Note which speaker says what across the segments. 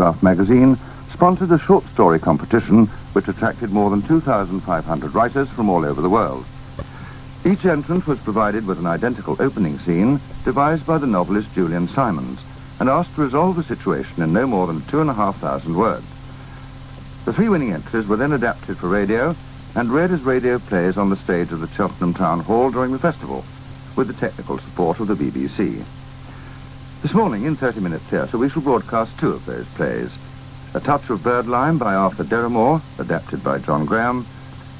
Speaker 1: Telegraph magazine sponsored a short story competition which attracted more than 2,500 writers from all over the world. Each entrant was provided with an identical opening scene devised by the novelist Julian Simons and asked to resolve the situation in no more than 2,500 words. The three winning entries were then adapted for radio and read as radio plays on the stage of the Cheltenham Town Hall during the festival, with the technical support of the BBC. This morning, in 30 Minute Theatre, we shall broadcast two of those plays. A Touch of Birdlime by Arthur Deramore, adapted by John Graham,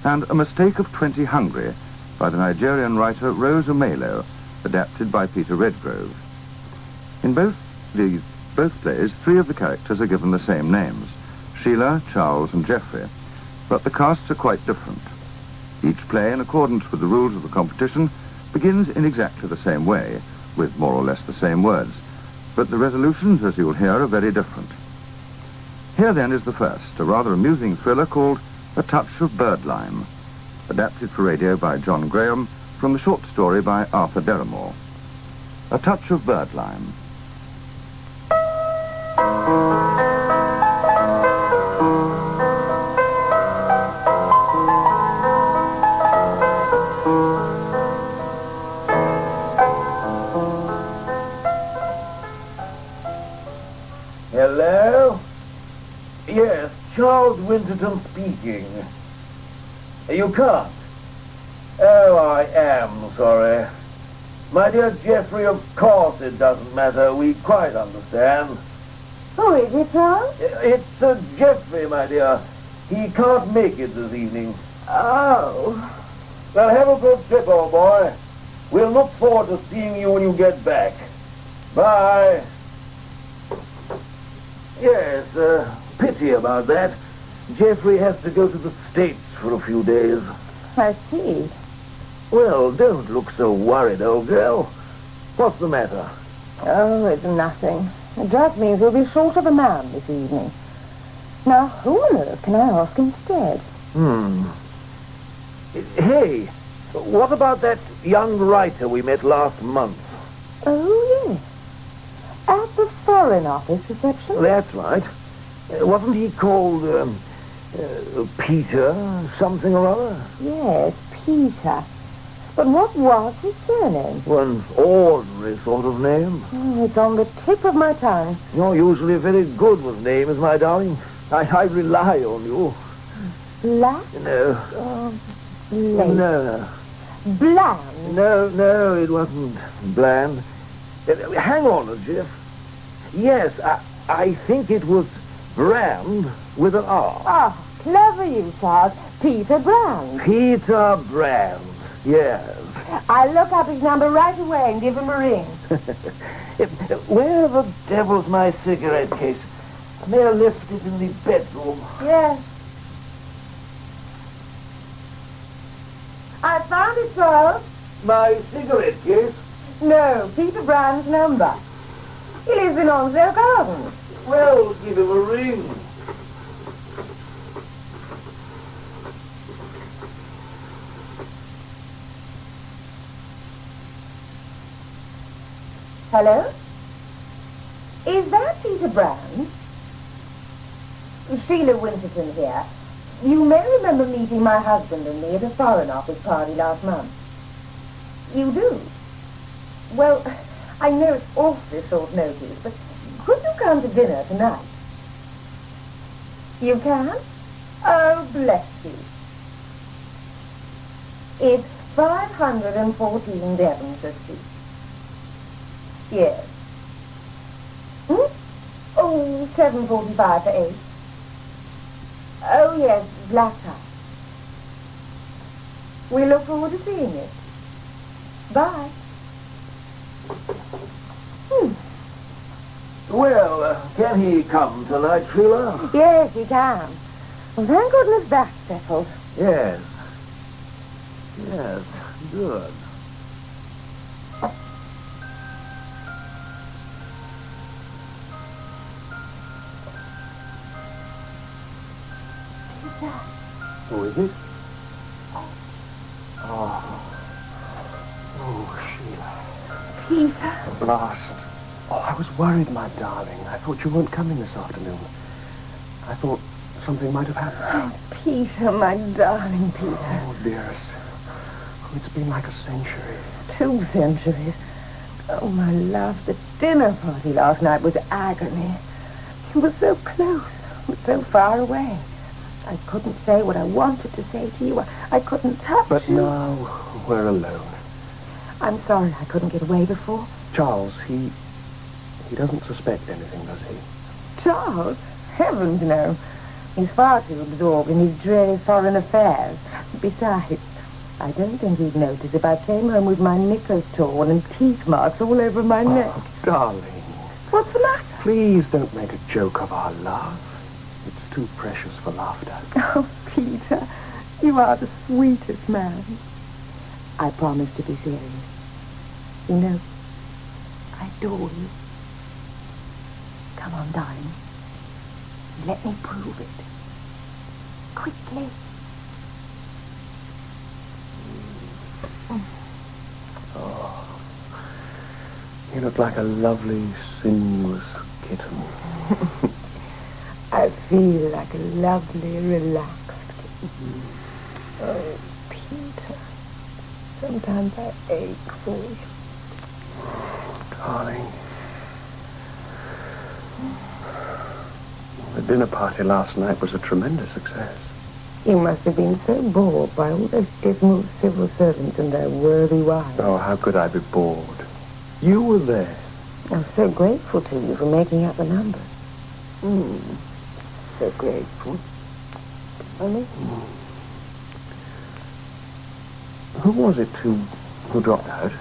Speaker 1: and A Mistake of 20 Hungry by the Nigerian writer Rose Umelo, adapted by Peter Redgrove. In both plays, three of the characters are given the same names, Sheila, Charles and Geoffrey, but the casts are quite different. Each play, in accordance with the rules of the competition, begins in exactly the same way, with more or less the same words, but the resolutions, as you will hear, are very different. Here then is the first, a rather amusing thriller called A Touch of Birdlime, adapted for radio by John Graham from the short story by Arthur Deramore. A Touch of Birdlime.
Speaker 2: Hello? Yes, Charles Winterton speaking. You can't? Oh, I am sorry. My dear Geoffrey, of course it doesn't matter. We quite understand.
Speaker 3: Who is it, Charles?
Speaker 2: It's Geoffrey, my dear. He can't make it this evening.
Speaker 3: Oh.
Speaker 2: Well, have a good trip, old boy. We'll look forward to seeing you when you get back. Bye. Yes, pity about that. Geoffrey has to go to the States for a few days.
Speaker 3: I see.
Speaker 2: Well, don't look so worried, old girl. What's the matter?
Speaker 3: Oh, it's nothing. It just means we'll be short of a man this evening. Now, who on earth can I ask instead?
Speaker 2: Hey, what about that young writer we met last month?
Speaker 3: Oh, yes. At the Foreign Office reception?
Speaker 2: That's right. Wasn't he called, Peter something or other?
Speaker 3: Yes, Peter. But what was his surname?
Speaker 2: An ordinary sort of name.
Speaker 3: Oh, it's on the tip of my tongue.
Speaker 2: You're usually very good with names, my darling. I rely on you.
Speaker 3: Black?
Speaker 2: No.
Speaker 3: Blake.
Speaker 2: No.
Speaker 3: Bland?
Speaker 2: No, it wasn't Bland. Hang on, Jeff. Yes, I think it was Brand with an R.
Speaker 3: Oh, clever you, Charles. Peter Brand.
Speaker 2: Peter Brand, yes.
Speaker 3: I'll look up his number right away and give him a ring.
Speaker 2: Where the devil's my cigarette case? I may have left it in the bedroom.
Speaker 3: Yes. I found it, Charles.
Speaker 2: My cigarette case?
Speaker 3: No, Peter Brand's number. He lives in Onslow Gardens.
Speaker 2: Well, give him a ring.
Speaker 3: Hello? Is that Peter Brand? Sheila Winterton here. You may remember meeting my husband and me at a Foreign Office party last month. You do? Well, I know it's awfully short notice, but could you come to dinner tonight? You can? Oh, bless you. It's 514 Devonshire Street. Yes. Oh, 7:45 for 8. Oh, yes, black tie. We look forward to seeing you. Bye.
Speaker 2: Well, can he come tonight, Sheila?
Speaker 3: Yes, he can. Well, thank goodness that's settled.
Speaker 2: Yes. Yes, good. Who is it? Oh, Sheila.
Speaker 3: Peter.
Speaker 2: At last.
Speaker 4: Oh, I was worried, my darling. I thought you weren't coming this afternoon. I thought something might have happened.
Speaker 3: Oh, Peter, my darling Peter.
Speaker 4: Oh, dearest. Oh, it's been like a century.
Speaker 3: 2 centuries. Oh, my love, the dinner party last night was agony. You were so close, but so far away. I couldn't say what I wanted to say to you. I couldn't touch
Speaker 4: But
Speaker 3: you.
Speaker 4: now we're alone.
Speaker 3: I'm sorry I couldn't get away before.
Speaker 4: Charles, he doesn't suspect anything, does he?
Speaker 3: Charles? Heavens, no. He's far too absorbed in his dreary foreign affairs. Besides, I don't think he'd notice if I came home with my knickers torn and teeth marks all over my neck.
Speaker 4: Oh, darling.
Speaker 3: What's the matter?
Speaker 4: Please don't make a joke of our love. It's too precious for laughter.
Speaker 3: Oh, Peter, you are the sweetest man. I promise to be serious. You know, I adore you. Come on, darling. Let me prove it. Quickly.
Speaker 4: Oh, you look like a lovely, sinuous kitten.
Speaker 3: I feel like a lovely, relaxed kitten. Oh, Peter. Sometimes I ache for you.
Speaker 4: Darling. The dinner party last night was a tremendous success.
Speaker 3: You must have been so bored by all those dismal civil servants and their worthy wives.
Speaker 4: Oh, how could I be bored? You were there.
Speaker 3: I'm so grateful to you for making up the numbers. So grateful. Honey?
Speaker 4: Who was it who dropped out?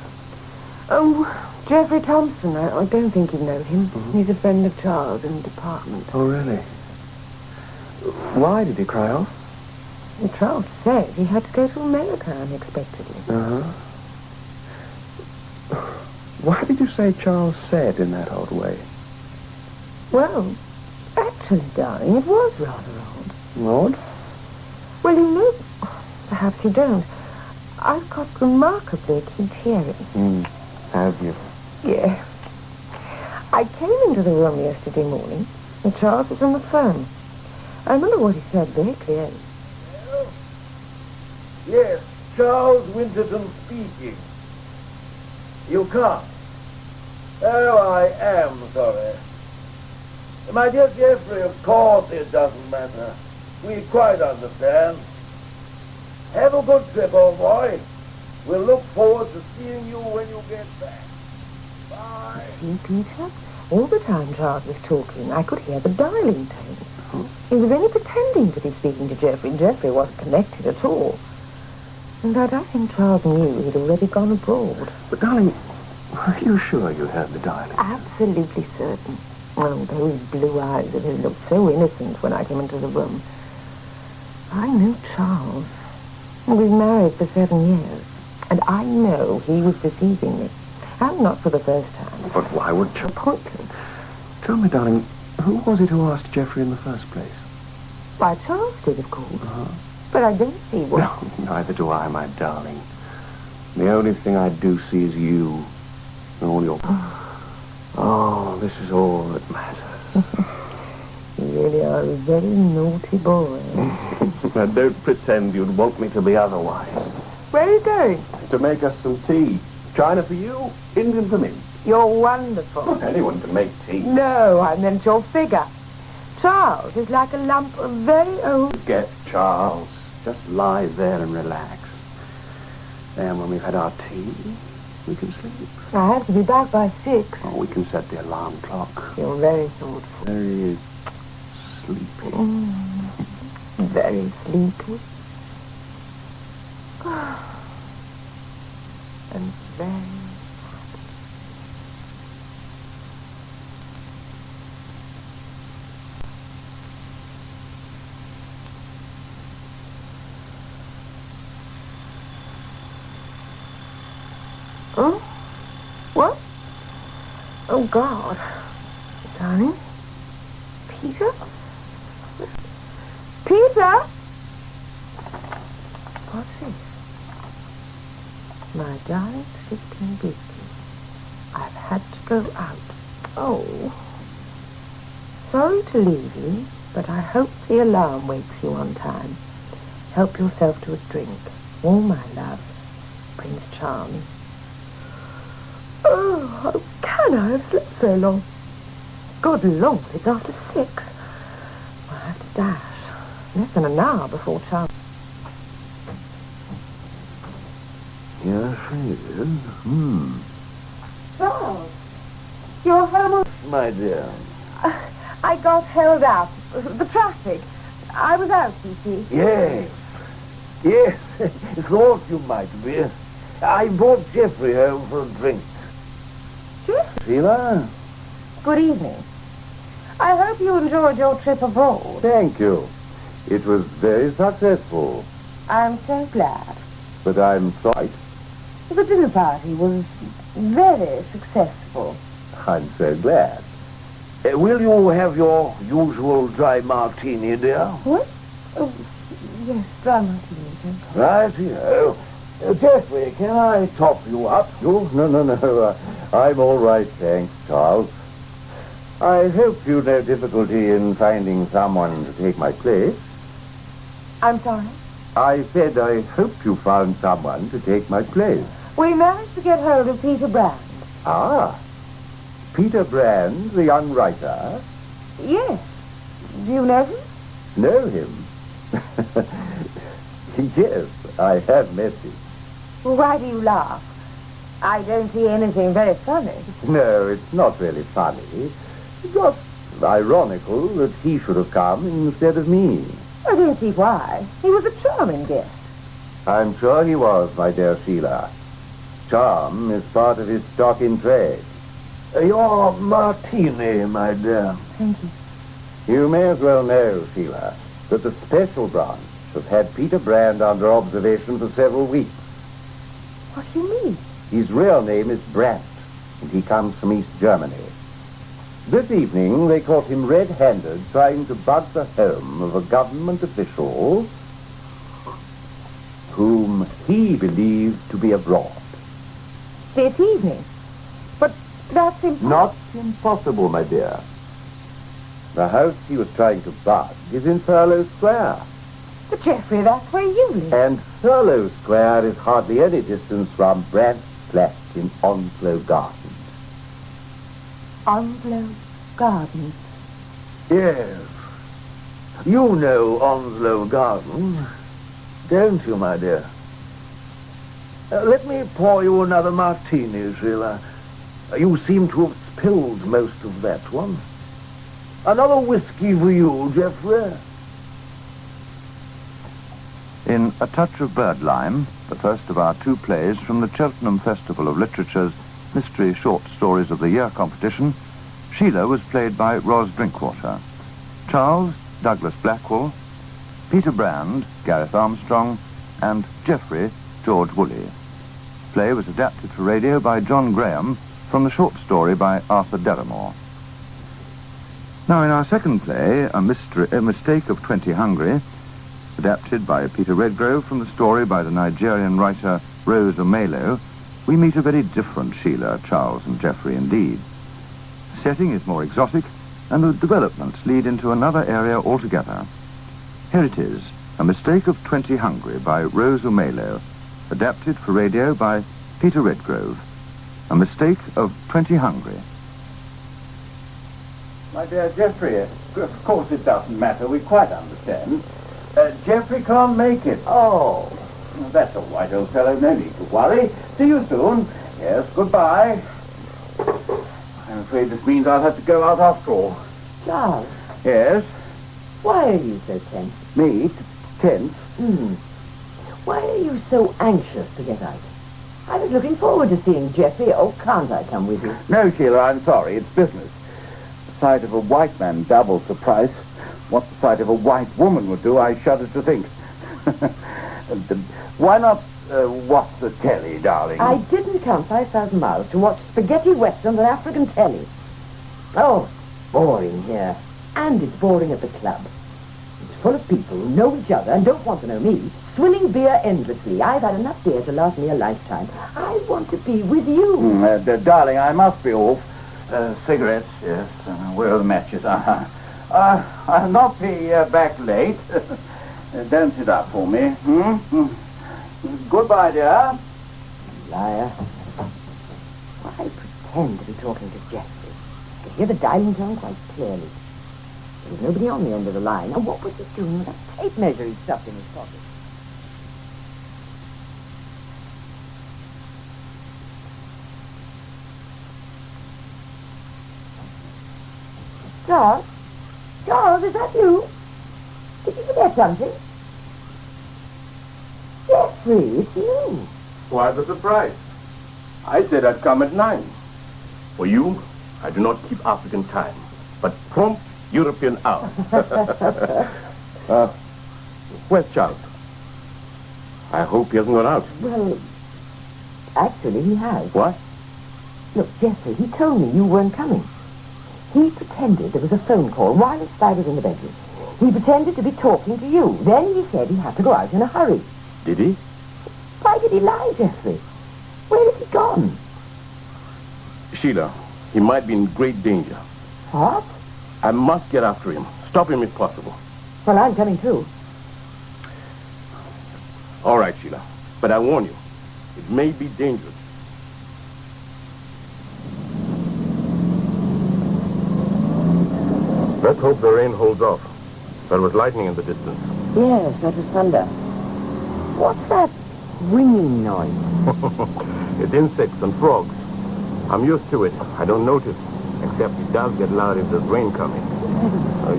Speaker 3: Oh, Geoffrey Thompson. I don't think you know him. He's a friend of Charles in the department.
Speaker 4: Oh, really? Why did he cry off?
Speaker 3: And Charles said he had to go to America unexpectedly.
Speaker 4: Uh-huh. Why did you say Charles said in that odd way?
Speaker 3: Well, actually, darling, it was rather odd.
Speaker 4: Odd?
Speaker 3: Well, you know, perhaps you don't. I've got remarkably acute hearing.
Speaker 4: Have you?
Speaker 3: Yeah. I came into the room yesterday morning, and Charles was on the phone. I remember what he said very clearly.
Speaker 2: Yes, Charles Winterton speaking. You can't. Oh, I am sorry. My dear Geoffrey, of course it doesn't matter. We quite understand. Have a good trip, old boy. We'll look forward to seeing you when you get back. Bye.
Speaker 3: See, Peter? All the time Charles was talking, I could hear the dialing tone. He was only pretending to be speaking to Geoffrey. Geoffrey wasn't connected at all. In fact, I think Charles knew he'd already gone abroad.
Speaker 4: But, darling, are you sure you heard the dialing?
Speaker 3: Absolutely certain. Oh, those blue eyes of his looked so innocent when I came into the room. I knew Charles. We've married for 7 years. And I know he was deceiving me. And not for the first time.
Speaker 4: But why would Charles...
Speaker 3: Pointless.
Speaker 4: Tell me, darling, who was it who asked Geoffrey in the first place?
Speaker 3: Why, Charles did, of course. But I don't see what...
Speaker 4: No, neither do I, my darling. The only thing I do see is you. And all your... Oh, this is all that matters.
Speaker 3: You really are a very naughty boy.
Speaker 4: Now, don't pretend you'd want me to be otherwise.
Speaker 3: Where are you going?
Speaker 4: To make us some tea. China for you, Indian for me.
Speaker 3: You're wonderful.
Speaker 4: Anyone can make tea.
Speaker 3: No, I meant your figure. Charles is like a lump of very old...
Speaker 4: Forget Charles. Just lie there and relax. Then when we've had our tea, we can sleep.
Speaker 3: I have to be back by 6.
Speaker 4: Or we can set the alarm clock.
Speaker 3: You're very thoughtful.
Speaker 4: Very sleepy.
Speaker 3: Very sleepy. And very... Oh? What? Oh, God. Darling? Peter? Peter? What's this? My darling sitting busy. I've had to go out. Oh. Sorry to leave you, but I hope the alarm wakes you on time. Help yourself to a drink. Oh, my love. Prince Charming. Oh, how can I have slept so long? Good Lord, it's after 6. I have to dash. Less than an hour before Charming.
Speaker 2: Yes, he is.
Speaker 3: Charles, you're home.
Speaker 2: My dear.
Speaker 3: I got held up. The traffic. I was out, you see.
Speaker 2: Yes. Yes. Thought you might be. I brought Geoffrey home for a drink.
Speaker 3: Geoffrey?
Speaker 2: Sheila?
Speaker 3: Good evening. I hope you enjoyed your trip abroad.
Speaker 1: Thank you. It was very successful,
Speaker 3: I'm so glad.
Speaker 1: but I'm sorry.
Speaker 3: The dinner party was very successful.
Speaker 1: I'm so glad.
Speaker 2: Will you have your usual dry martini, dear?
Speaker 3: What? Oh, yes, dry martini, thank you.
Speaker 2: Right-o. Geoffrey, can I top you up?
Speaker 1: Oh, no. I'm all right, thanks, Charles. I hope you've no difficulty in finding someone to take my place.
Speaker 3: I'm sorry?
Speaker 1: I said I hope you found someone to take my place.
Speaker 3: We managed to get hold of Peter Brand.
Speaker 1: Ah, Peter Brand, the young writer.
Speaker 3: Yes. Do you know him?
Speaker 1: Know him? Yes, I have met him.
Speaker 3: Why do you laugh? I don't see anything very funny.
Speaker 1: No, it's not really funny. Just ironical that he should have come instead of me.
Speaker 3: I don't see why. He was a charming guest.
Speaker 1: I'm sure he was, my dear Sheila. Charm is part of his stock in trade.
Speaker 2: Your martini, my dear.
Speaker 3: Thank you.
Speaker 1: You may as well know, Sheila, that the special branch has had Peter Brand under observation for several weeks.
Speaker 3: What do you mean?
Speaker 1: His real name is Brandt, and he comes from East Germany. This evening, they caught him red-handed trying to bug the home of a government official whom he believed to be abroad.
Speaker 3: This evening? But that's impossible.
Speaker 1: Not impossible, my dear. The house he was trying to bug is in Thurlow Square.
Speaker 3: But Geoffrey, that's where you live.
Speaker 1: And Thurlow Square is hardly any distance from Brandt's flat in Onslow Gardens.
Speaker 3: Onslow Gardens.
Speaker 2: Yes. You know Onslow Garden, don't you, my dear? Let me pour you another martini, Sheila. You seem to have spilled most of that one. Another whiskey for you, Geoffrey.
Speaker 1: In A Touch of Birdlime, the first of our 2 plays from the Cheltenham Festival of Literature's Mystery Short Stories of the Year competition, Sheila was played by Ros Drinkwater, Charles, Douglas Blackwell, Peter Brand, Gareth Armstrong, and Geoffrey, George Woolley. The play was adapted for radio by John Graham from the short story by Arthur Delamore. Now, in our second play, A Mistake of 20 Hungry, adapted by Peter Redgrove from the story by the Nigerian writer Rose Omelo, we meet a very different Sheila, Charles, and Geoffrey indeed. The setting is more exotic, and the developments lead into another area altogether. Here it is, A Mistake of 20 Hungry by Rose Omelo, adapted for radio by Peter Redgrove. A Mistake of 20 Hungry.
Speaker 5: My dear Geoffrey, of course it doesn't matter. We quite understand. Geoffrey can't make it.
Speaker 2: Oh.
Speaker 5: That's all right, old fellow. No need to worry. See you soon. Yes, goodbye. I'm afraid this means I'll have to go out after all.
Speaker 3: Charles,
Speaker 5: Yes?
Speaker 3: why are you so tense?
Speaker 5: Me? Tense?
Speaker 3: Why are you so anxious to get out? I was looking forward to seeing Geoffrey. Oh, can't I come with you?
Speaker 5: No, Sheila, I'm sorry. It's business. The sight of a white man doubles the price. What the sight of a white woman would do, I shudder to think. Why not watch the telly, darling?
Speaker 3: I didn't come 5,000 miles to watch spaghetti westerns and African telly. Oh, it's boring here. And it's boring at the club. It's full of people who know each other and don't want to know me, swilling beer endlessly. I've had enough beer to last me a lifetime. I want to be with you.
Speaker 5: Darling, I must be off. Cigarettes, yes. Where are the matches? I'll not be back late. Don't sit up for me. Goodbye, dear.
Speaker 6: Liar. I pretend to be talking to Jeffrey. I could hear the dialing tone quite clearly. There was nobody on the end of the line. Now, what was he doing with that tape measure he stuffed in his pocket? Charles? Charles, is that you? Did you forget something? Jeffrey, it's you.
Speaker 4: Why the surprise?
Speaker 5: I said I'd come at 9.
Speaker 4: For you, I do not keep African time, but prompt European hour. Where's Charles? I hope he hasn't gone out.
Speaker 6: Well, actually, he has.
Speaker 4: What?
Speaker 6: Look, Jeffrey, he told me you weren't coming. He pretended there was a phone call whilst I was in the bedroom. He pretended to be talking to you. Then he said he had to go out in a hurry.
Speaker 4: Did he?
Speaker 6: Why did he lie, Jeffrey? Where has he gone?
Speaker 4: Sheila, he might be in great danger.
Speaker 6: What?
Speaker 4: I must get after him. Stop him if possible.
Speaker 6: Well, I'm coming too.
Speaker 4: All right, Sheila. But I warn you, it may be dangerous. Let's hope the rain holds off. There was lightning in the distance.
Speaker 6: Yes, that was thunder. What's that ringing noise?
Speaker 4: It's insects and frogs. I'm used to it. I don't notice. Except it does get loud if there's rain coming.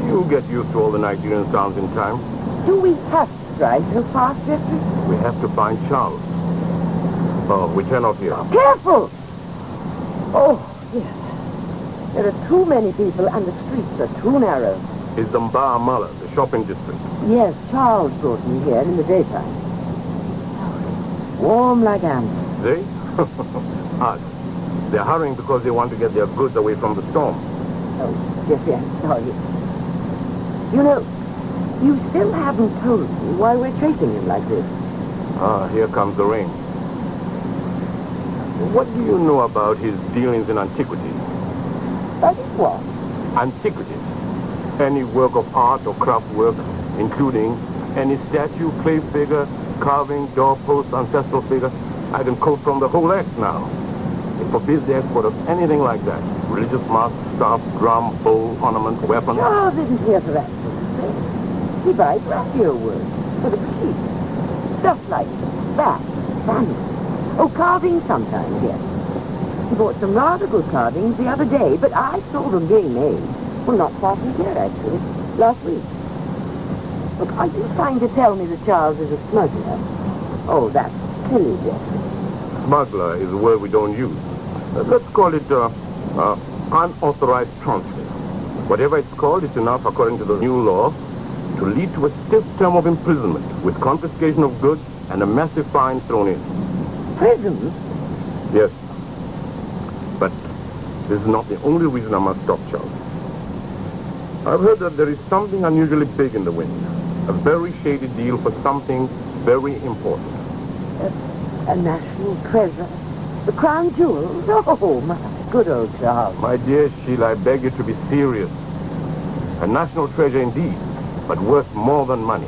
Speaker 4: You'll get used to all the Nigerian sounds in time.
Speaker 6: Do we have to drive so fast, Jeffrey?
Speaker 4: We have to find Charles. Oh, we turn off here.
Speaker 6: Careful! Oh, yes. There are too many people and the streets are too narrow.
Speaker 4: Is Mba Amala, the shopping district?
Speaker 6: Yes, Charles brought me here in the daytime. Warm like ants.
Speaker 4: They? Us. They're hurrying because they want to get their goods away from the storm.
Speaker 6: Oh, Jeffrey, I'm sorry. You know, you still haven't told me why we're chasing him like this.
Speaker 4: Ah, here comes the rain. What do you know about his dealings in antiquities?
Speaker 6: That is what?
Speaker 4: Antiquities. Any work of art or craft work, including any statue, clay figure, carving, doorpost, ancestral figure. I can quote from the whole act now. It forbids the export of anything like that. Religious mask, staff, drum, bowl, ornament, weapon.
Speaker 6: Charles isn't here for that sort of thing. He buys radio work for the cheap. Stuff like bats, banners. Oh, carving sometimes, yes. He bought some rather good carvings the other day, but I saw them being made. Well, not far from here, actually. Last week. Look, are you trying to tell me that Charles is a smuggler? Oh, that's silly, Jeffrey.
Speaker 4: Smuggler is a word we don't use. Let's call it unauthorized transfer. Whatever it's called, it's enough, according to the new law, to lead to a stiff term of imprisonment with confiscation of goods and a massive fine thrown in.
Speaker 6: Prison?
Speaker 4: Yes. But this is not the only reason I must stop Charles. I've heard that there is something unusually big in the wind. A very shady deal for something very important.
Speaker 6: A national treasure. The crown jewels? Oh, my good old Charles.
Speaker 4: My dear Sheila, I beg you to be serious. A national treasure indeed, but worth more than money.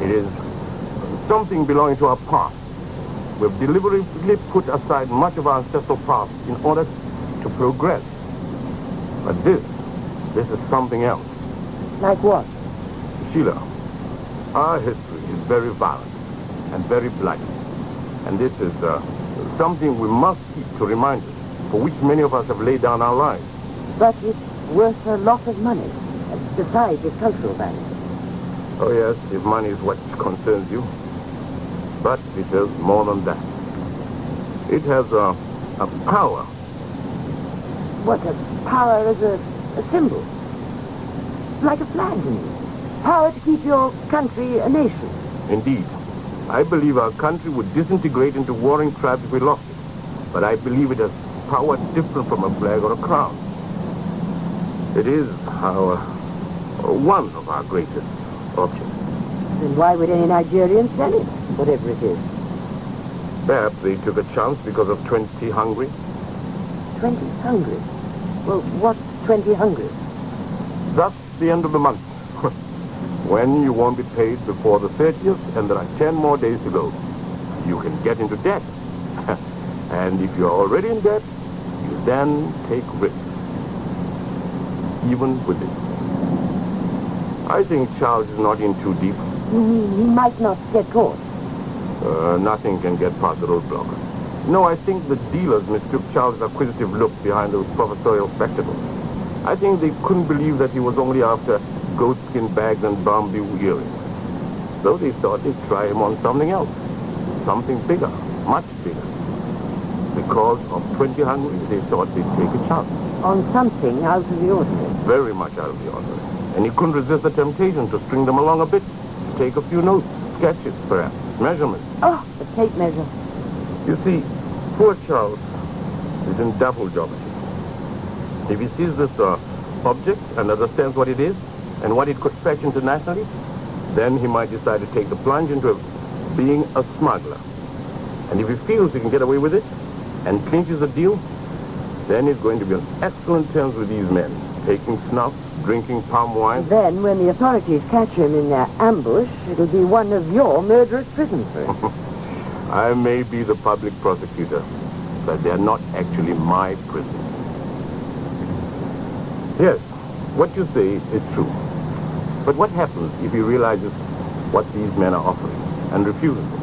Speaker 4: It is something belonging to our past. We've deliberately put aside much of our ancestral past in order to progress. But this is something else.
Speaker 6: Like what?
Speaker 4: Sheila, our history is very violent and very bloody. And this is something we must keep to remind us, for which many of us have laid down our lives.
Speaker 6: But it's worth a lot of money, besides its cultural value.
Speaker 4: Oh yes, if money is what concerns you. But it has more than that. It has a power.
Speaker 6: What, a power as a symbol? Like a flag, you mean? Power to keep your country a nation.
Speaker 4: Indeed. I believe our country would disintegrate into warring tribes if we lost it. But I believe it has power different from a flag or a crown. It is one of our greatest objects.
Speaker 6: Then why would any Nigerian sell it, whatever it is?
Speaker 4: Perhaps they took a chance because of 20 hungry.
Speaker 6: 20 hungry. Well, what's 20 hungry?
Speaker 4: That's the end of the month. When you won't be paid before the 30th, and there are 10 more days to go. You can get into debt. And if you're already in debt, you then take risks. Even with it. I think Charles is not in too deep.
Speaker 6: You mean he might not get caught?
Speaker 4: Nothing can get past the roadblock. No, I think the dealers mistook Charles' acquisitive look behind those professorial spectacles. I think they couldn't believe that he was only after goatskin bags and bamboo earrings. So they thought they'd try him on something else. Something bigger, much bigger. Because of 20 hungry, they thought they'd take a chance.
Speaker 6: On something out of the ordinary.
Speaker 4: Very much out of the ordinary. And he couldn't resist the temptation to string them along a bit. Take a few notes, sketches perhaps, measurements.
Speaker 6: Oh, the tape measure.
Speaker 4: You see, poor Charles is in double jeopardy. If he sees this object and understands what it is and what it could fetch internationally, then he might decide to take the plunge into being a smuggler. And if he feels he can get away with it and clinches the deal, then he's going to be on excellent terms with these men, taking snuff, drinking palm wine.
Speaker 6: Then, when the authorities catch him in their ambush, it'll be one of your murderous prisons for him.
Speaker 4: I may be the public prosecutor, but they're not actually my prisoners. Yes, what you say is true. But what happens if he realizes what these men are offering and refuses them?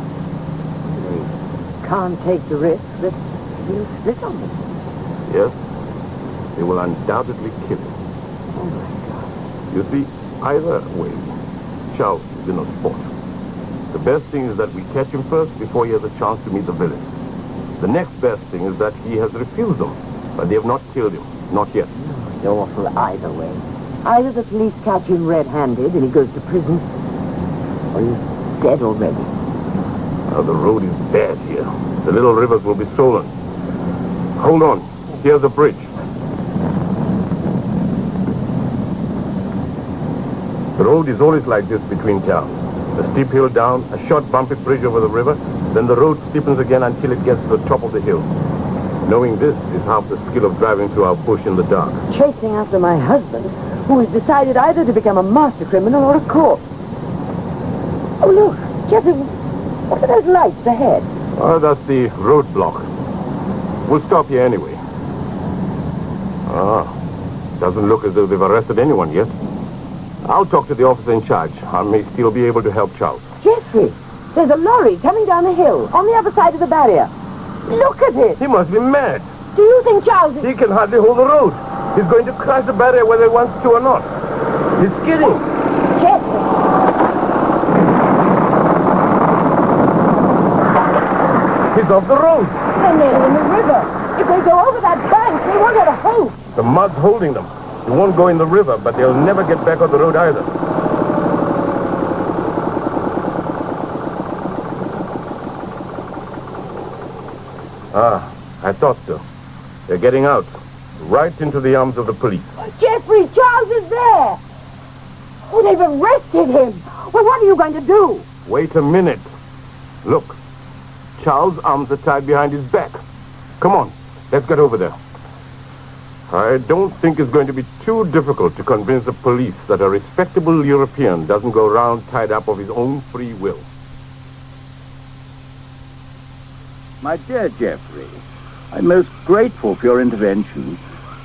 Speaker 6: They can't take the risk that he'll split on them.
Speaker 4: Yes, they will undoubtedly kill him.
Speaker 6: Oh, my God.
Speaker 4: You see, either way, Charles is in a sport. The best thing is that we catch him first before he has a chance to meet the villain. The next best thing is that he has refused them, but they have not killed him. Not yet.
Speaker 6: It's awful either way. Either the police catch him red-handed and he goes to prison, or he's dead already.
Speaker 4: Now, the road is bad here. The little rivers will be stolen. Hold on. Here's the bridge. The road is always like this between towns. A steep hill down, a short bumpy bridge over the river, then the road steepens again until it gets to the top of the hill. Knowing this is half the skill of driving through our bush in the dark.
Speaker 6: Chasing after my husband, who has decided either to become a master criminal or a corpse. Oh, look, Jeffrey, what are those lights ahead?
Speaker 4: Oh, that's the roadblock. We'll stop here anyway. Doesn't look as though they've arrested anyone yet. I'll talk to the officer in charge. I may still be able to help Charles.
Speaker 6: Jeffrey, there's a lorry coming down the hill on the other side of the barrier. Look at it.
Speaker 4: He must be mad.
Speaker 6: Do you think Charles is...
Speaker 4: He can hardly hold the road. He's going to crash the barrier whether he wants to or not. He's skidding.
Speaker 6: Jeffrey.
Speaker 4: He's off the road.
Speaker 6: They're nearly in the river. If they go over that bank, they won't have a hope.
Speaker 4: The mud's holding them. They won't go in the river, but they'll never get back on the road either. I thought so. They're getting out. Right into the arms of the police.
Speaker 6: Jeffrey, Charles is there. Oh, they've arrested him. Well, what are you going to do?
Speaker 4: Wait a minute. Look. Charles' arms are tied behind his back. Come on. Let's get over there. I don't think it's going to be too difficult to convince the police that a respectable European doesn't go around tied up of his own free will.
Speaker 5: My dear Geoffrey, I'm most grateful for your intervention.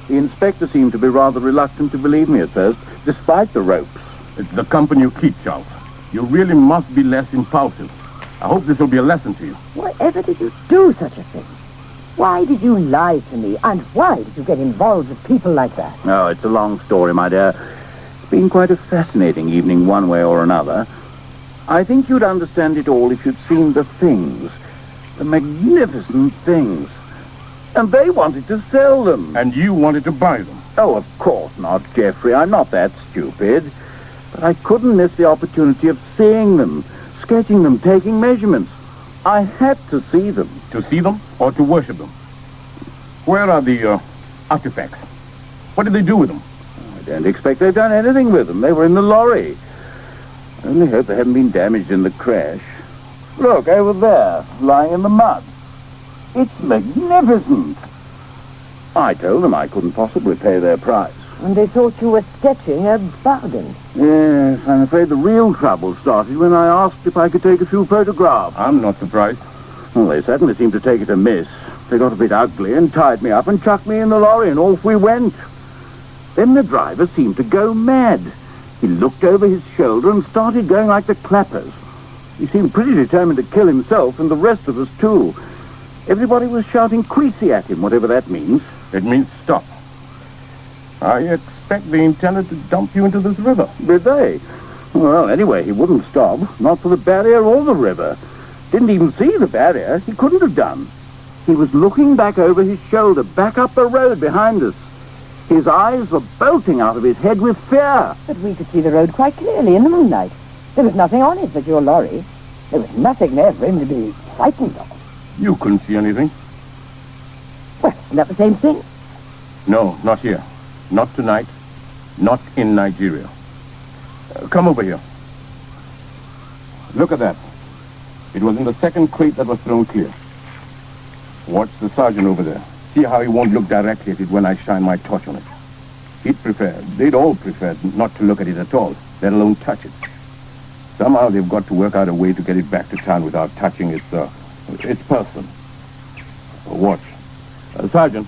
Speaker 5: The inspector seemed to be rather reluctant to believe me at first, despite the ropes.
Speaker 4: It's the company you keep, Charles. You really must be less impulsive. I hope this will be a lesson to you.
Speaker 6: Whatever did you do such a thing? Why did you lie to me? And why did you get involved with people like that?
Speaker 5: Oh, it's a long story, my dear. It's been quite a fascinating evening one way or another. I think you'd understand it all if you'd seen the things. The magnificent things. And they wanted to sell them.
Speaker 4: And you wanted to buy them.
Speaker 5: Oh, of course not, Geoffrey. I'm not that stupid. But I couldn't miss the opportunity of seeing them, sketching them, taking measurements. I had to see them.
Speaker 4: To see them or to worship them? Where are the artifacts? What did they do with them?
Speaker 5: I don't expect they've done anything with them. They were in the lorry. I only hope they haven't been damaged in the crash. Look, over there, lying in the mud. It's magnificent. I told them I couldn't possibly pay their price.
Speaker 6: And they thought you were sketching a bargain.
Speaker 5: Yes, I'm afraid the real trouble started when I asked if I could take a few photographs.
Speaker 4: I'm not surprised.
Speaker 5: Well, they certainly seemed to take it amiss. They got a bit ugly and tied me up and chucked me in the lorry, and off we went. Then the driver seemed to go mad. He looked over his shoulder and started going like the clappers. He seemed pretty determined to kill himself and the rest of us, too. Everybody was shouting Creasy at him, whatever that means.
Speaker 4: It means stop. I expect they intended to dump you into this river.
Speaker 5: Did they? Well, anyway, he wouldn't stop. Not for the barrier or the river. Didn't even see the barrier. He couldn't have done. He was looking back over his shoulder, back up the road behind us. His eyes were bolting out of his head with fear.
Speaker 6: But we could see the road quite clearly in the moonlight. There was nothing on it but your lorry. There was nothing there for him to be frightened of.
Speaker 4: You couldn't see anything?
Speaker 6: Well, isn't that the same thing?
Speaker 4: No, not here. Not tonight. Not in Nigeria. Come over here. Look at that. It was in the second crate that was thrown clear. Watch the sergeant over there. See how he won't look directly at it when I shine my torch on it. They'd all prefer not to look at it at all, let alone touch it. Somehow they've got to work out a way to get it back to town without touching its person. Watch. Sergeant.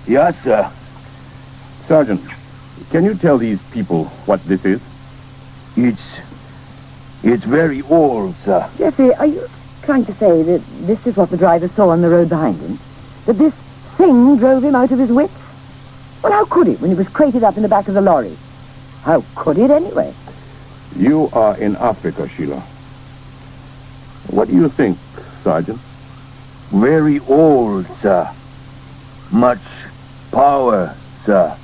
Speaker 2: Yes, sir.
Speaker 4: Sergeant, can you tell these people what this is?
Speaker 2: It's very old, sir.
Speaker 6: Jeffrey, are you trying to say that this is what the driver saw on the road behind him? That this thing drove him out of his wits? Well, how could it when he was crated up in the back of the lorry? How could it anyway?
Speaker 4: You are in Africa, Sheila. What do you think, Sergeant?
Speaker 2: Very old, sir. Much power, sir.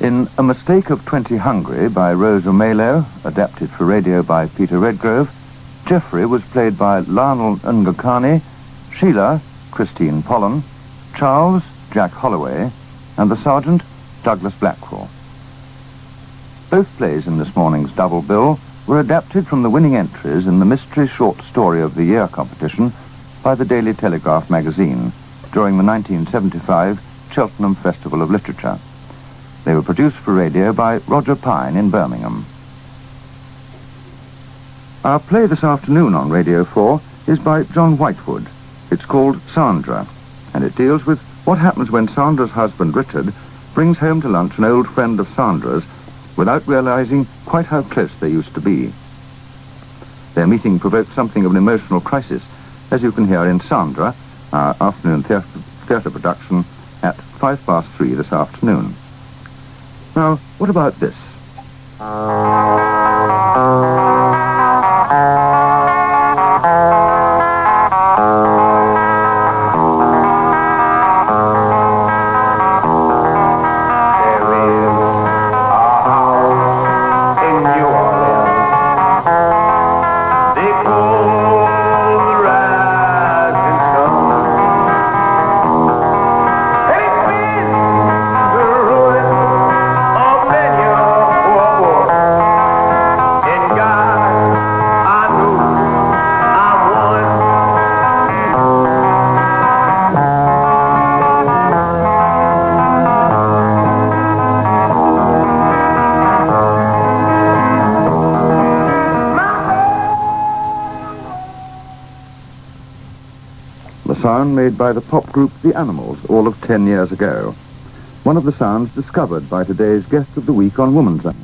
Speaker 1: In A Mistake of 20 Hungry by Rose O'Malo, adapted for radio by Peter Redgrove, Geoffrey was played by Lionel Ngakani, Sheila, Christine Pollen, Charles, Jack Holloway, and the Sergeant, Douglas Blackwell. Both plays in this morning's double bill were adapted from the winning entries in the Mystery Short Story of the Year competition by the Daily Telegraph magazine during the 1975 Cheltenham Festival of Literature. They were produced for radio by Roger Pine in Birmingham. Our play this afternoon on Radio 4 is by John Whitewood. It's called Sandra, and it deals with what happens when Sandra's husband, Richard, brings home to lunch an old friend of Sandra's without realizing quite how close they used to be. Their meeting provoked something of an emotional crisis, as you can hear in Sandra, our afternoon theatre production, at 3:05 this afternoon. Now, what about this? Sound made by the pop group The Animals all of 10 years ago. One of the sounds discovered by today's guest of the week on Woman's Hour.